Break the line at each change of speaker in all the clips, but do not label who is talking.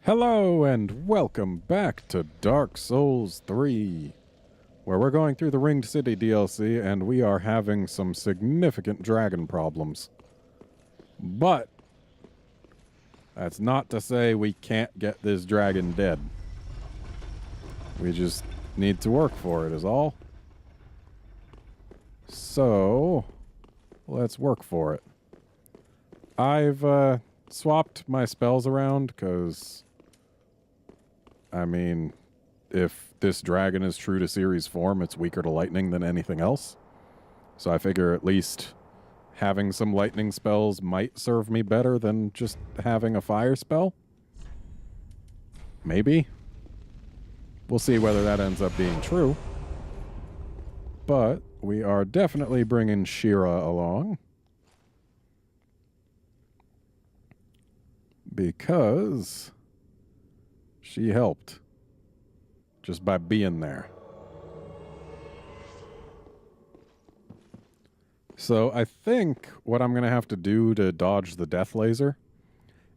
Hello and welcome back to Dark Souls 3, where we're going through the Ringed City DLC and we are having some significant dragon problems. But that's not to say we can't get this dragon dead. We just need to work for it is all. So, let's work for it. I've swapped my spells around because I mean, if this dragon is true to series form, it's weaker to lightning than anything else. So I figure at least having some lightning spells might serve me better than just having a fire spell. Maybe. We'll see whether that ends up being true. But we are definitely bringing Shira along. Because she helped just by being there. So I think what I'm going to have to do to dodge the death laser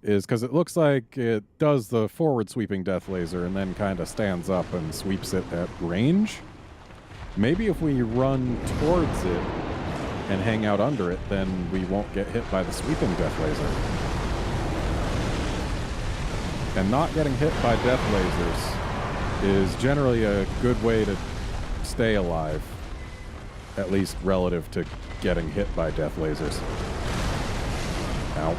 is, because it looks like it does the forward sweeping death laser and then kind of stands up and sweeps it at range. Maybe if we run towards it and hang out under it, then we won't get hit by the sweeping death laser. And not getting hit by death lasers is generally a good way to stay alive, at least relative to getting hit by death lasers. Ow.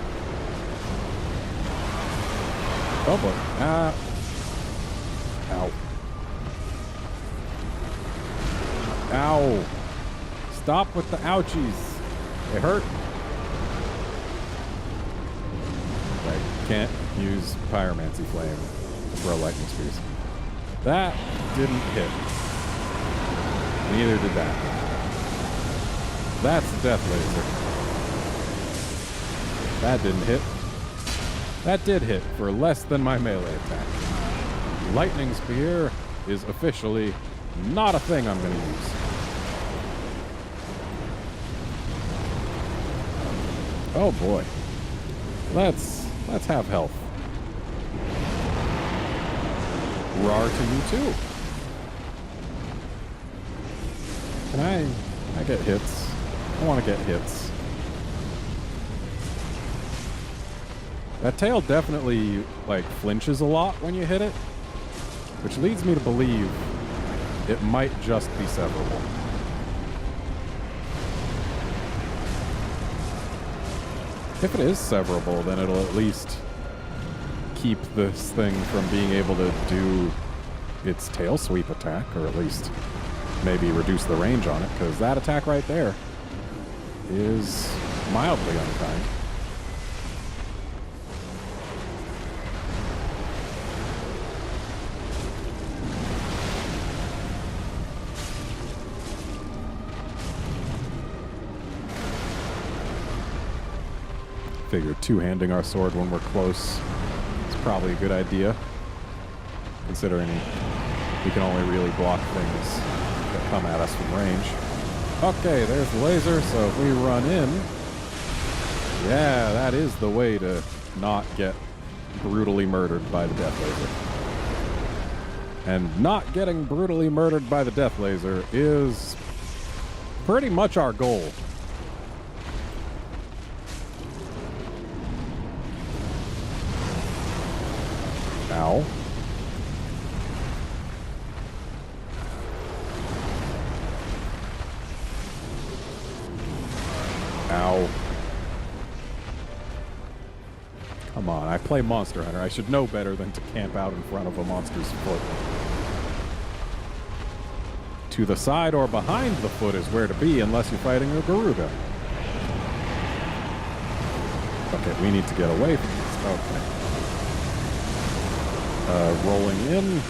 Oh boy. Ow. Ow. Stop with the ouchies. They hurt. I can't use Pyromancy Flame to throw lightning spears. That didn't hit. Neither did that. That's the death laser. That didn't hit. That did hit for less than my melee attack. Lightning spear is officially not a thing I'm going to use. Oh boy. Let's have health. Rar to you too. Can I get hits? I want to get hits. That tail definitely, like, flinches a lot when you hit it, which leads me to believe it might just be severable. If it is severable, then it'll at least keep this thing from being able to do its tail sweep attack, or at least maybe reduce the range on it, because that attack right there is mildly unkind. Figure two-handing our sword when we're close is probably a good idea, considering we can only really block things that come at us from range. Okay, there's the laser, so if we run in, yeah, that is the way to not get brutally murdered by the death laser. And not getting brutally murdered by the death laser is pretty much our goal. Ow. Ow. Come on, I play Monster Hunter. I should know better than to camp out in front of a monster's foot. To the side or behind the foot is where to be unless you're fighting a Garuda. Okay, we need to get away from this. Okay. Rolling in.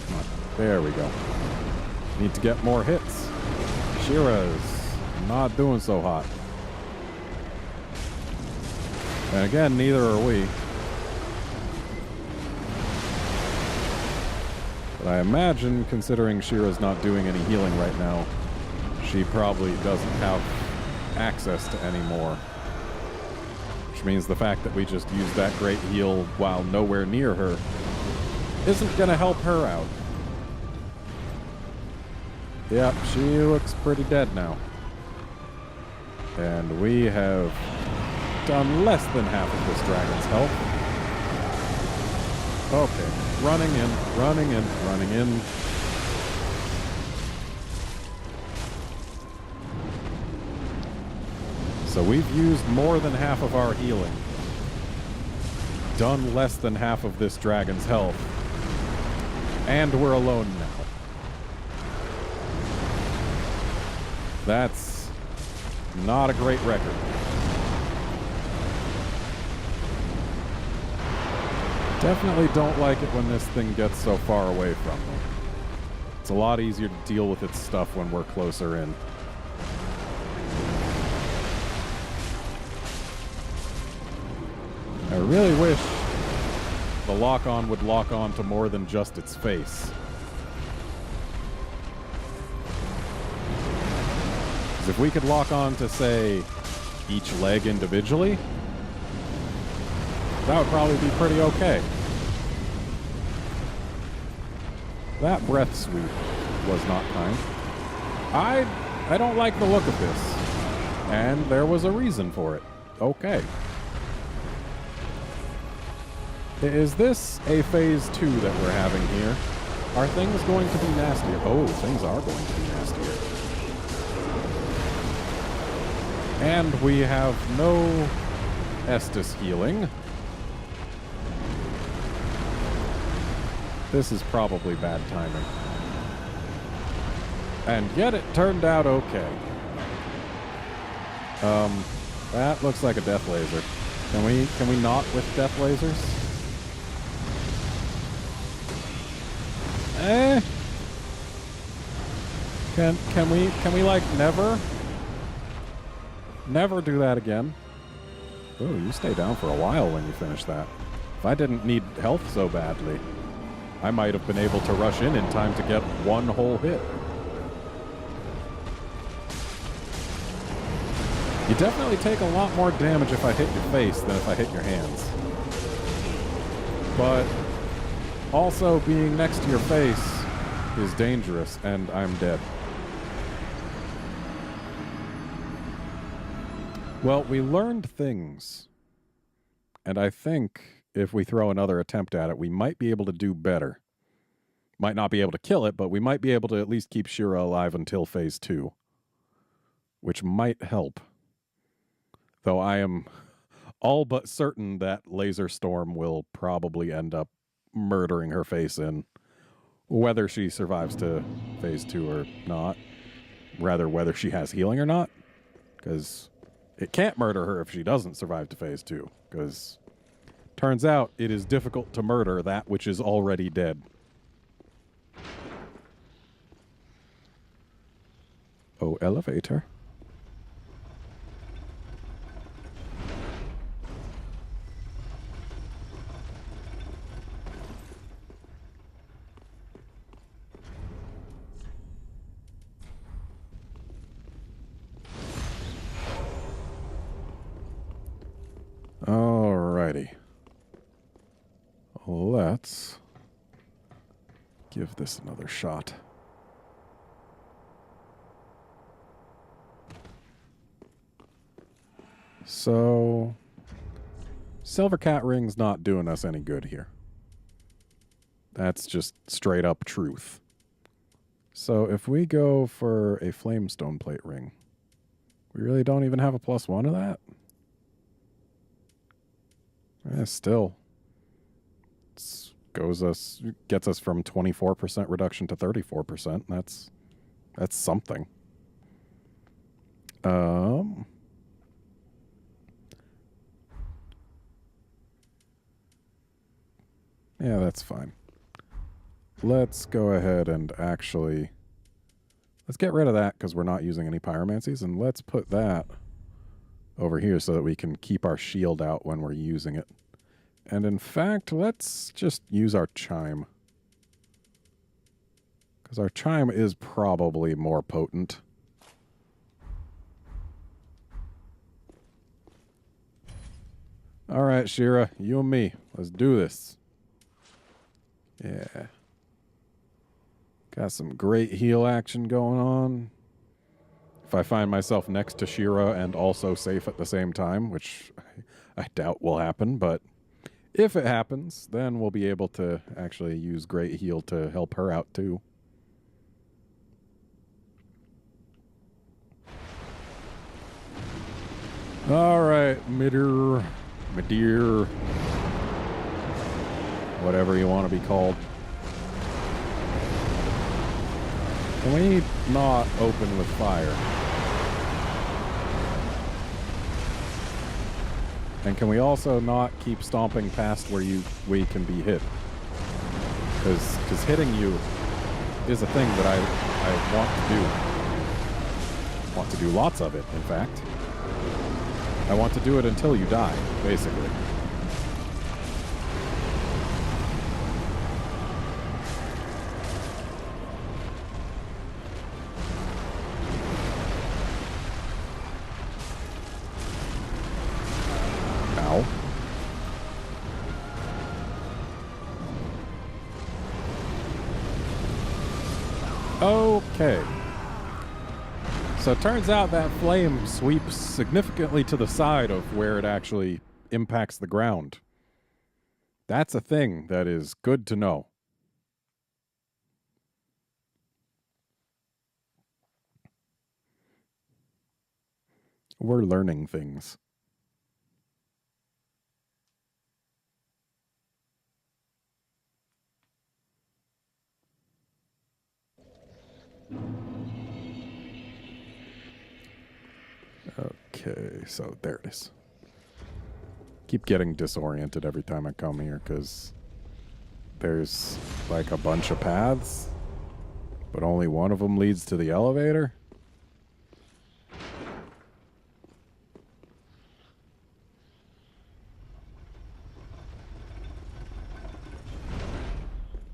Come on. There we go. Need to get more hits. Shira's not doing so hot. And again, neither are we. But I imagine, considering Shira's not doing any healing right now, she probably doesn't have access to any more Which means the fact that we just used that great heal while nowhere near her isn't going to help her out. Yep, she looks pretty dead now. And we have done less than half of this dragon's health. Okay, running in, running in, running in. So we've used more than half of our healing. Done less than half of this dragon's health. And we're alone now. That's not a great record. Definitely don't like it when this thing gets so far away from me. It's a lot easier to deal with its stuff when we're closer in. I really wish the lock-on would lock on to more than just its face. Because if we could lock on to, say, each leg individually, that would probably be pretty okay. That breath sweep was not kind. I don't like the look of this. And there was a reason for it. Okay. Is this a phase 2 that we're having here? Are things going to be nastier? Oh, things are going to be nastier. And we have no Estus healing. This is probably bad timing. And yet it turned out okay. That looks like a death laser. Can we not with death lasers? Can we like never do that again? Oh, you stay down for a while when you finish that. If I didn't need health so badly, I might have been able to rush in time to get one whole hit. You definitely take a lot more damage if I hit your face than if I hit your hands. But also being next to your face is dangerous, and I'm dead. Well, we learned things. And I think if we throw another attempt at it, we might be able to do better. Might not be able to kill it, but we might be able to at least keep Shira alive until phase 2. Which might help. Though I am all but certain that Laser Storm will probably end up murdering her face in. Whether she survives to phase 2 or not. Rather, whether she has healing or not. Because it can't murder her if she doesn't survive to phase 2. Because turns out it is difficult to murder that which is already dead. Oh, elevator. Alrighty. Let's give this another shot. So, Silver Cat Ring's not doing us any good here. That's just straight up truth. So if we go for a Flamestone Plate Ring, we really don't even have a +1 of that? Still. Gets us from 24% reduction to 34%. That's something. Yeah, that's fine. Let's go ahead and actually... Let's get rid of that because we're not using any pyromancies, and let's put that over here so that we can keep our shield out when we're using it. And in fact, let's just use our chime. Because our chime is probably more potent. All right, Shira, you and me. Let's do this. Yeah. Got some great heal action going on. If I find myself next to Shira and also safe at the same time, which I doubt will happen, but if it happens, then we'll be able to actually use great heal to help her out too. All right, Midir, whatever you want to be called. Can we not open with fire? And can we also not keep stomping past where we can be hit? Because hitting you is a thing that I want to do. Want to do lots of it, in fact. I want to do it until you die, basically. Okay. So it turns out that flame sweeps significantly to the side of where it actually impacts the ground. That's a thing that is good to know. We're learning things. Okay, so there it is. Keep getting disoriented every time I come here because there's like a bunch of paths, but only one of them leads to the elevator.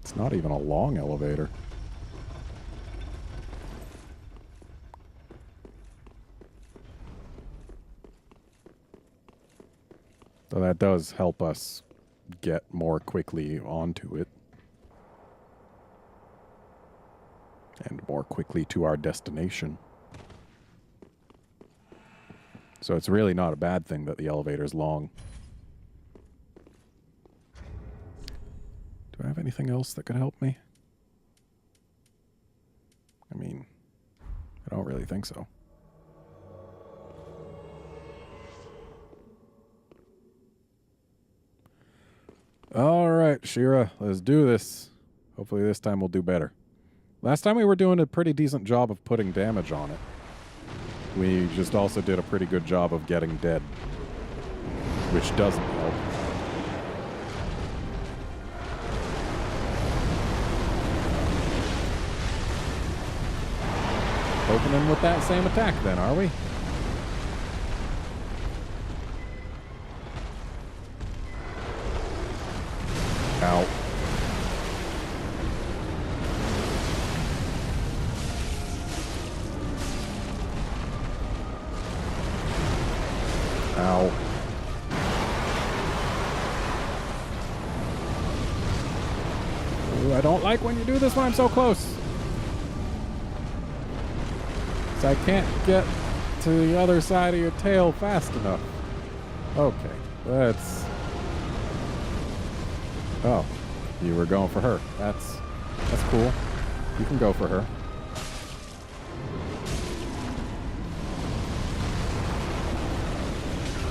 It's not even a long elevator. So that does help us get more quickly onto it. And more quickly to our destination. So it's really not a bad thing that the elevator's long. Do I have anything else that could help me? I mean, I don't really think so. All right, Shira, let's do this. Hopefully this time we'll do better. Last time we were doing a pretty decent job of putting damage on it. We just also did a pretty good job of getting dead, which doesn't help. Opening with that same attack then, are we? Ow. Ow. Ooh, I don't like when you do this when I'm so close. So I can't get to the other side of your tail fast enough. Okay, that's... Oh, you were going for her. That's cool. You can go for her.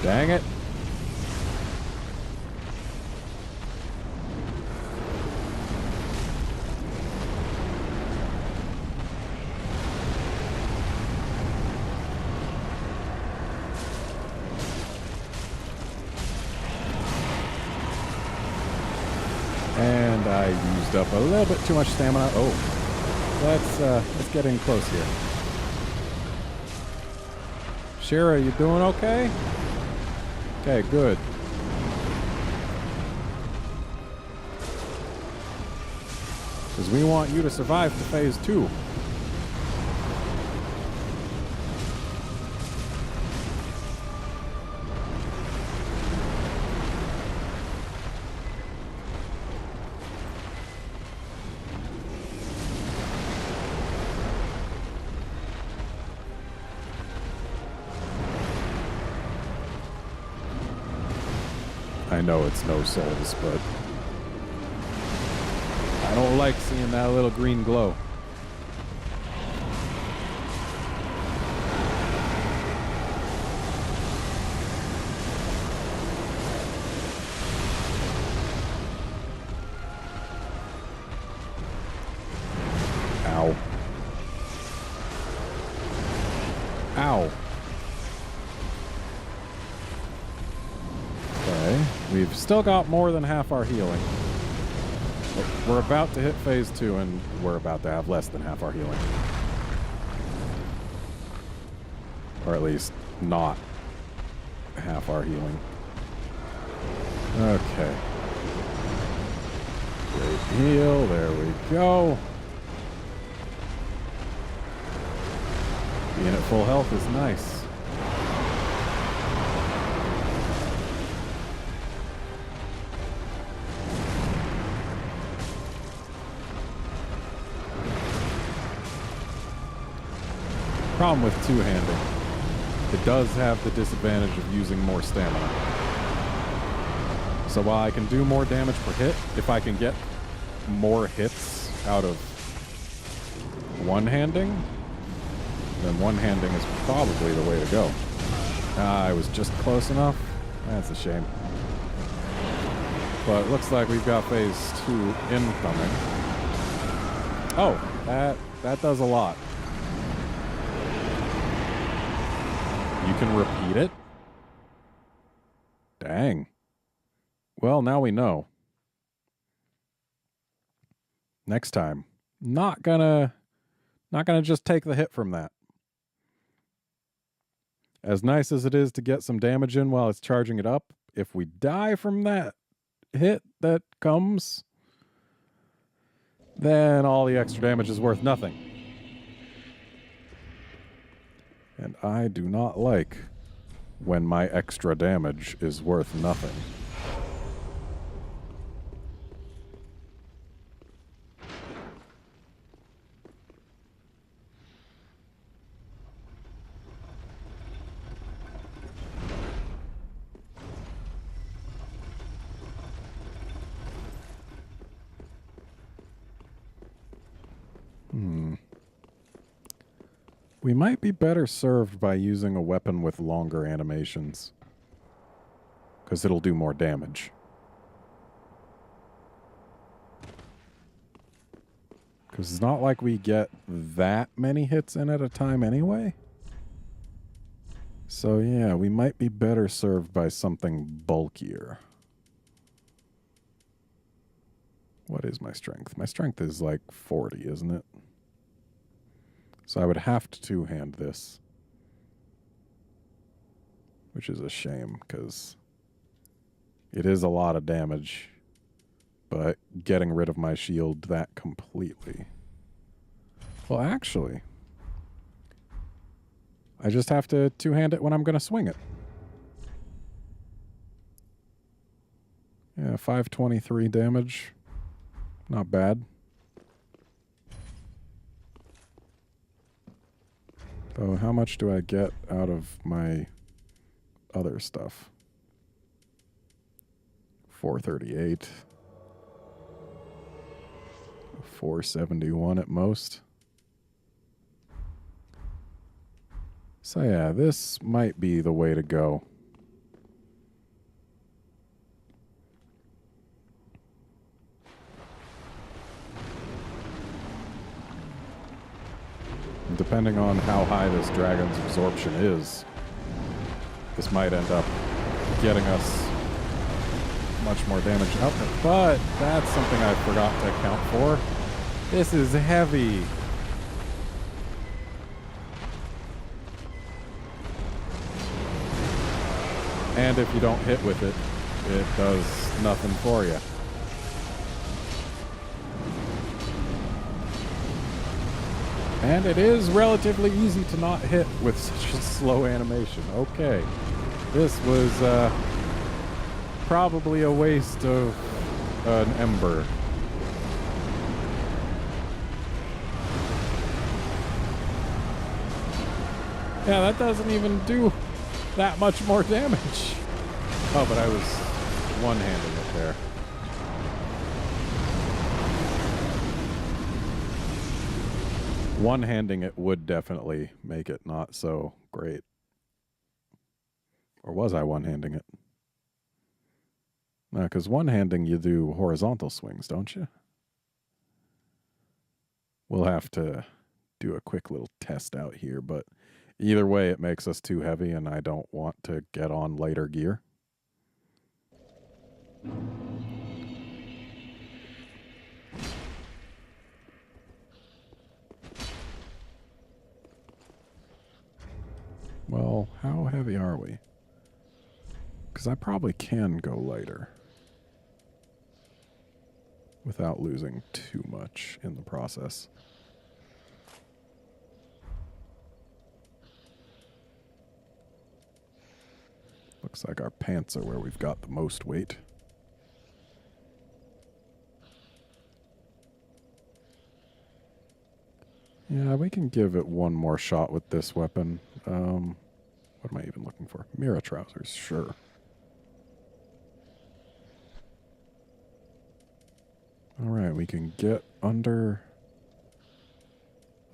Dang it. And I used up a little bit too much stamina. Oh, let's get in close here. Shira, you doing okay? Okay, good. Because we want you to survive to phase 2. I know it's no souls, but I don't like seeing that little green glow. Ow. Ow. Okay, we've still got more than half our healing. We're about to hit phase 2, and we're about to have less than half our healing. Or at least not half our healing. Okay. Great heal, there we go. Being at full health is nice. Problem with two-handing, it does have the disadvantage of using more stamina. So while I can do more damage per hit, if I can get more hits out of one-handing, then one-handing is probably the way to go. I was just close enough. That's a shame. But it looks like we've got phase 2 incoming. Oh, that does a lot. You can repeat it? Dang. Well, now we know. Next time. Not gonna just take the hit from that. As nice as it is to get some damage in while it's charging it up, if we die from that hit that comes, then all the extra damage is worth nothing. And I do not like when my extra damage is worth nothing. We might be better served by using a weapon with longer animations, because it'll do more damage. Because it's not like we get that many hits in at a time anyway. So yeah, we might be better served by something bulkier. What is my strength? My strength is like 40, isn't it? So I would have to two-hand this. Which is a shame, because it is a lot of damage. But getting rid of my shield that completely. Well, actually, I just have to two-hand it when I'm going to swing it. Yeah, 523 damage. Not bad. So how much do I get out of my other stuff? 438. 471 at most. So yeah, this might be the way to go. Depending on how high this dragon's absorption is, this might end up getting us much more damage output. But that's something I forgot to account for. This is heavy. And if you don't hit with it, it does nothing for you. And it is relatively easy to not hit with such a slow animation. Okay. This was probably a waste of an ember. Yeah, that doesn't even do that much more damage. Oh, but I was one-handing it there. One-handing it would definitely make it not so great. Or was I one-handing it? No, because one-handing you do horizontal swings, don't you? We'll have to do a quick little test out here, but either way it makes us too heavy and I don't want to get on lighter gear. Well, how heavy are we? Because I probably can go lighter without losing too much in the process. Looks like our pants are where we've got the most weight. Yeah, we can give it one more shot with this weapon. What am I even looking for? Mira trousers, sure. All right, we can get under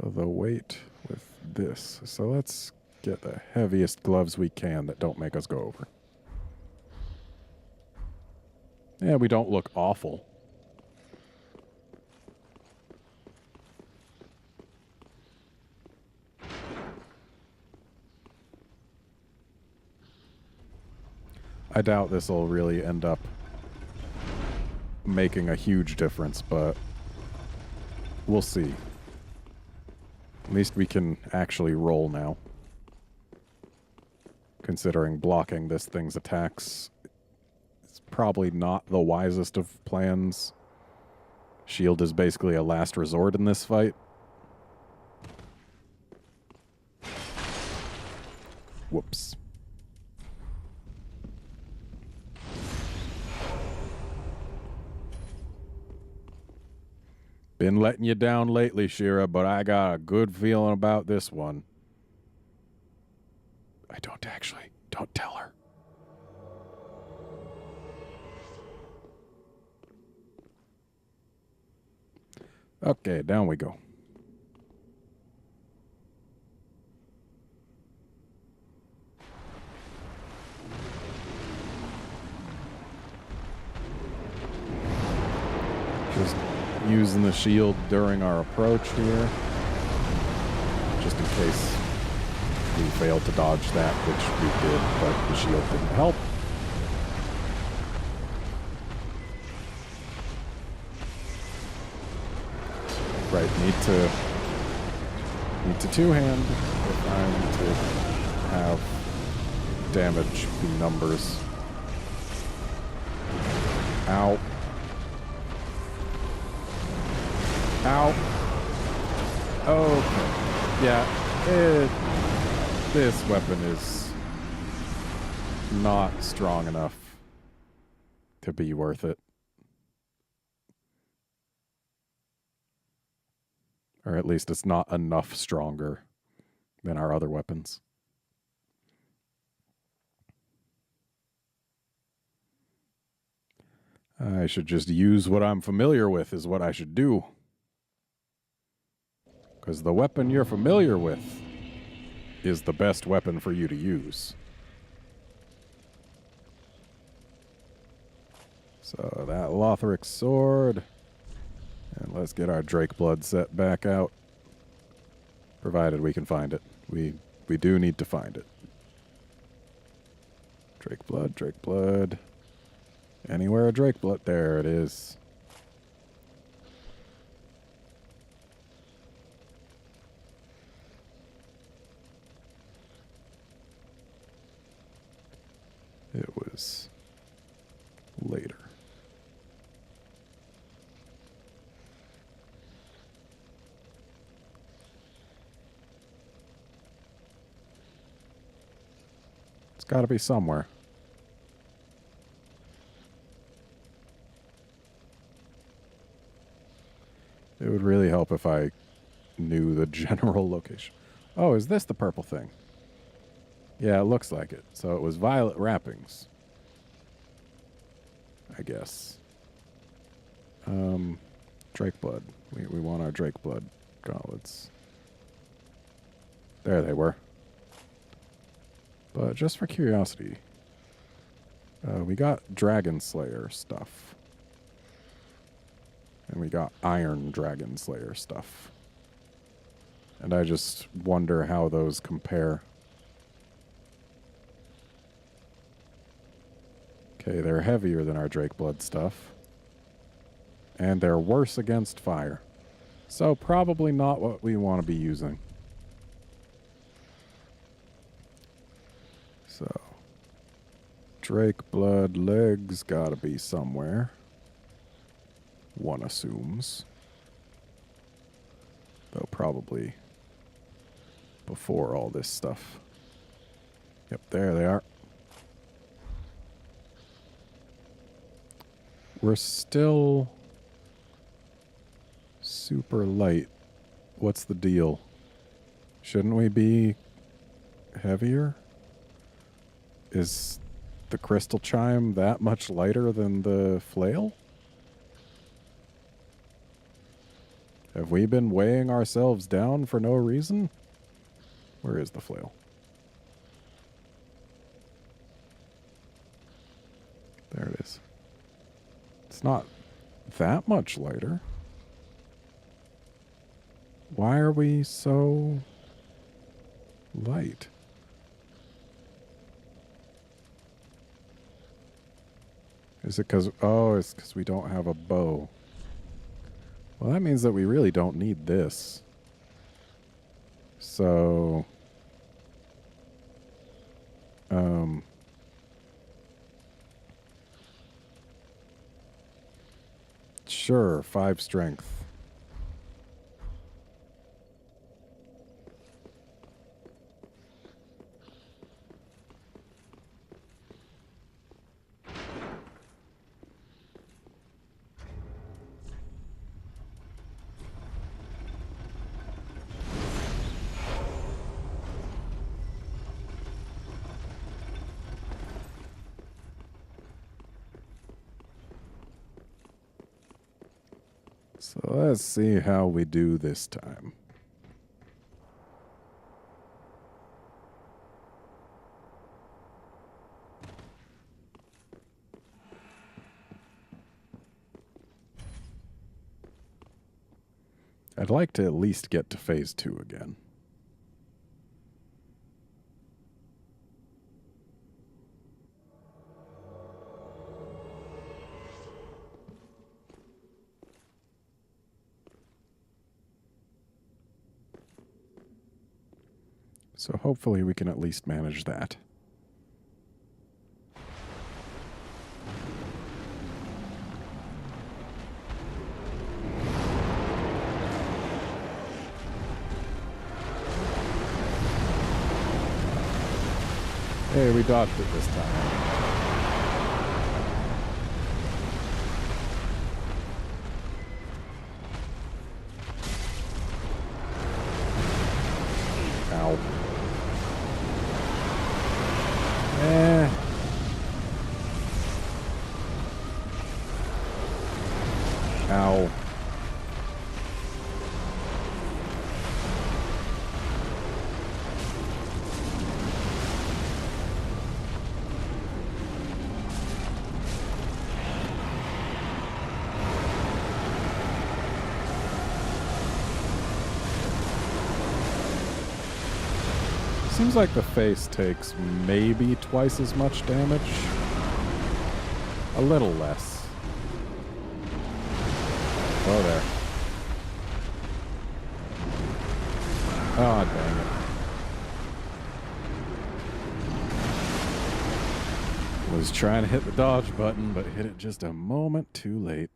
the weight with this. So let's get the heaviest gloves we can that don't make us go over. Yeah, we don't look awful. I doubt this will really end up making a huge difference, but we'll see. At least we can actually roll now. Considering blocking this thing's attacks, it's probably not the wisest of plans. Shield is basically a last resort in this fight. Whoops. Been letting you down lately, Shira, but I got a good feeling about this one. I don't actually. Don't tell her. Okay, down we go. Just using the shield during our approach here, just in case we failed to dodge that, which we did, but the shield didn't help. Right, need to two-hand if I'm to have damage be numbers. Ow. Ow. Okay. Yeah, this weapon is not strong enough to be worth it. Or at least it's not enough stronger than our other weapons. I should just use what I'm familiar with is what I should do. Because the weapon you're familiar with is the best weapon for you to use. So that Lothric sword. And let's get our Drake blood set back out. Provided we can find it. We do need to find it. Drake blood, Drake blood. Anywhere a Drake blood. There it is. It was later. It's got to be somewhere. It would really help if I knew the general location. Oh, is this the purple thing? Yeah, it looks like it. So it was violet wrappings. I guess. Drake blood. We want our Drake blood gauntlets. There they were. But just for curiosity, we got Dragon Slayer stuff. And we got Iron Dragon Slayer stuff. And I just wonder how those compare. Okay, they're heavier than our Drake blood stuff. And they're worse against fire. So probably not what we want to be using. So, Drake blood legs gotta be somewhere. One assumes. Though probably before all this stuff. Yep, there they are. We're still super light. What's the deal? Shouldn't we be heavier? Is the crystal chime that much lighter than the flail? Have we been weighing ourselves down for no reason? Where is the flail? There it is. It's not that much lighter. Why are we so light? Is it because... Oh, it's because we don't have a bow. Well, that means that we really don't need this. So... Sure, 5 strength. So let's see how we do this time. I'd like to at least get to phase 2 again. So hopefully we can at least manage that. Hey, we dodged it this time. Ow. Ow. Seems like the face takes maybe twice as much damage. A little less. Oh, there. Oh, dang it. Was trying to hit the dodge button, but hit it just a moment too late.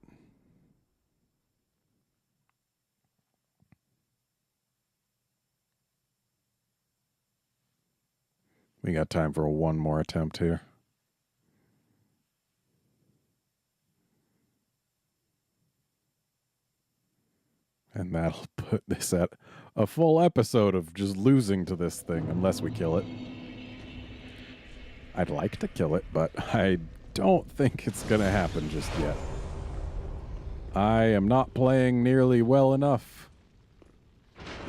We got time for one more attempt here. And that'll put this at a full episode of just losing to this thing unless we kill it. I'd like to kill it, but I don't think it's going to happen just yet. I am not playing nearly well enough.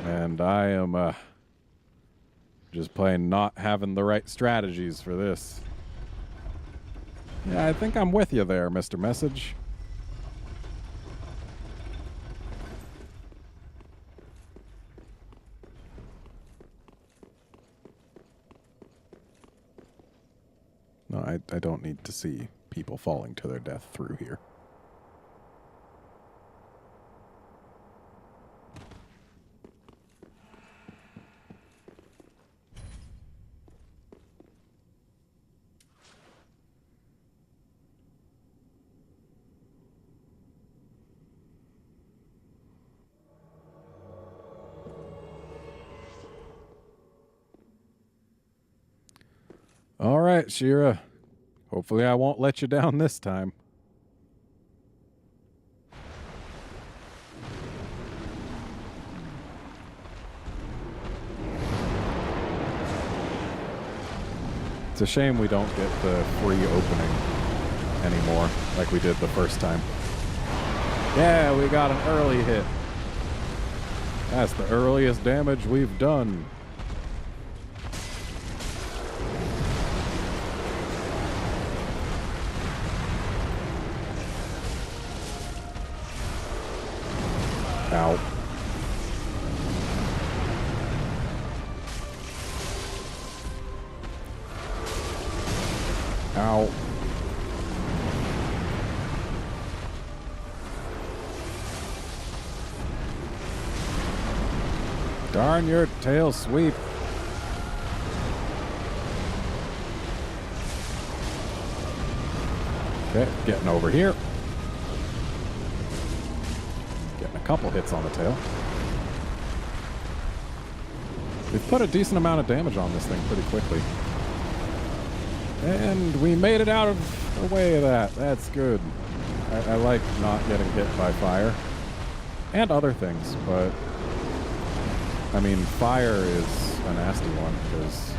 And I am just plain not having the right strategies for this. Yeah, I think I'm with you there, Mr. Message. No, I don't need to see people falling to their death through here. All right, Shira. Hopefully I won't let you down this time. It's a shame we don't get the free opening anymore like we did the first time. Yeah, we got an early hit. That's the earliest damage we've done. Ow. Ow. Darn your tail sweep. Okay, getting over here. Getting a couple hits on the tail. We've put a decent amount of damage on this thing pretty quickly. And we made it out of the way of that. That's good. I like not getting hit by fire. And other things, but... I mean, fire is a nasty one, because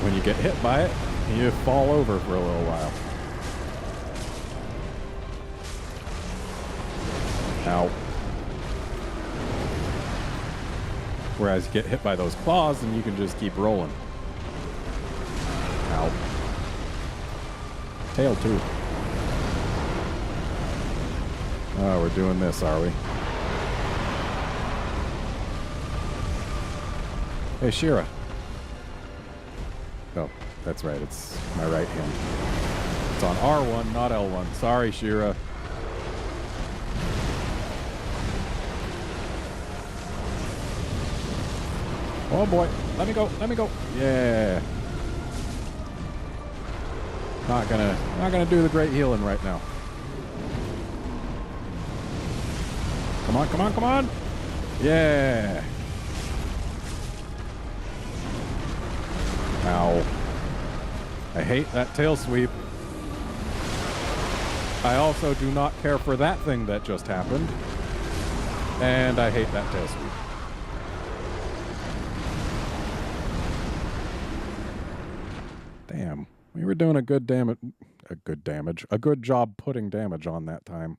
when you get hit by it, you fall over for a little while. Ow. Whereas you get hit by those claws, and you can just keep rolling. Ow. Tail, too. Oh, we're doing this, are we? Hey, Shira. Oh, that's right. It's my right hand. It's on R1, not L1. Sorry, Shira. Oh boy. Let me go. Let me go. Yeah. Not gonna do the great healing right now. Come on, come on, come on. Yeah. Ow. I hate that tail sweep. I also do not care for that thing that just happened. And I hate that tail sweep. Damn. We were doing a good job putting damage on that time.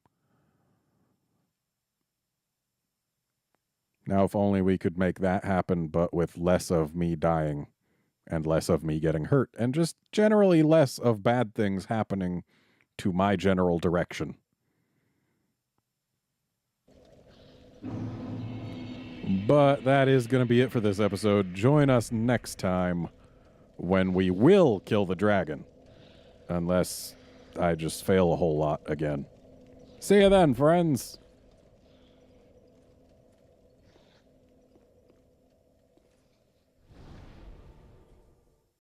Now if only we could make that happen, but with less of me dying. And less of me getting hurt, and just generally less of bad things happening to my general direction. But that is going to be it for this episode. Join us next time when we will kill the dragon. Unless I just fail a whole lot again. See you then, friends!